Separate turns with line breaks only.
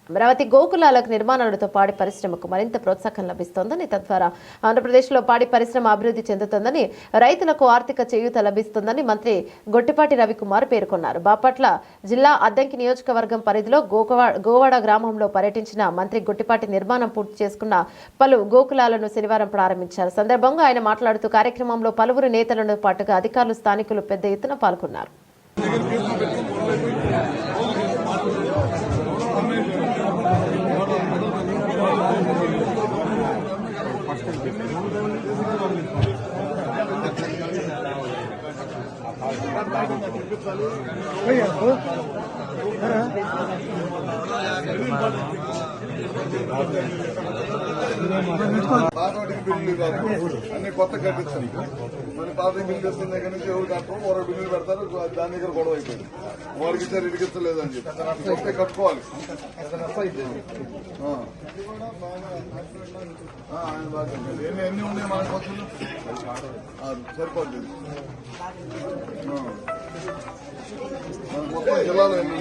అమరావతి గోకులాలకు నిర్మాణాలతో పాడి పరిశ్రమకు మరింత ప్రోత్సాహం లభిస్తోందని, తద్వారా ఆంధ్రప్రదేశ్లో పాడి పరిశ్రమ అభివృద్ధి చెందుతోందని, రైతులకు ఆర్థిక చేయూత లభిస్తుందని మంత్రి గొట్టిపాటి రవికుమార్ పేర్కొన్నారు. బాపట్ల జిల్లా అద్దంకి నియోజకవర్గం పరిధిలో గోవాడ గ్రామంలో పర్యటించిన మంత్రి గొట్టిపాటి నిర్మాణం పూర్తి చేసుకున్న పలు గోకులాలను శనివారం ప్రారంభించారు. సందర్భంగా ఆయన మాట్లాడుతూ కార్యక్రమంలో పలువురు నేతలతో పాటుగా అధికారులు, స్థానికులు పెద్ద ఎత్తున పాల్గొన్నారు.
అన్ని కొత్త కట్టించాను. మరి పాత బిల్లు వస్తున్న దగ్గర నుంచి ఎవరు కట్టరు, మరో బిల్లులు పెడతారు. దాని దగ్గర గొడవ అయిపోయింది. వారికి ఇచ్చారు, ఇడికిస్తలేదు అని చెప్పి వస్తే కట్టుకోవాలి. ఎన్ని ఉన్నాయి మన ఖర్చులు సరిపోతుంది. మొత్తం జిల్లాలో ఎన్ని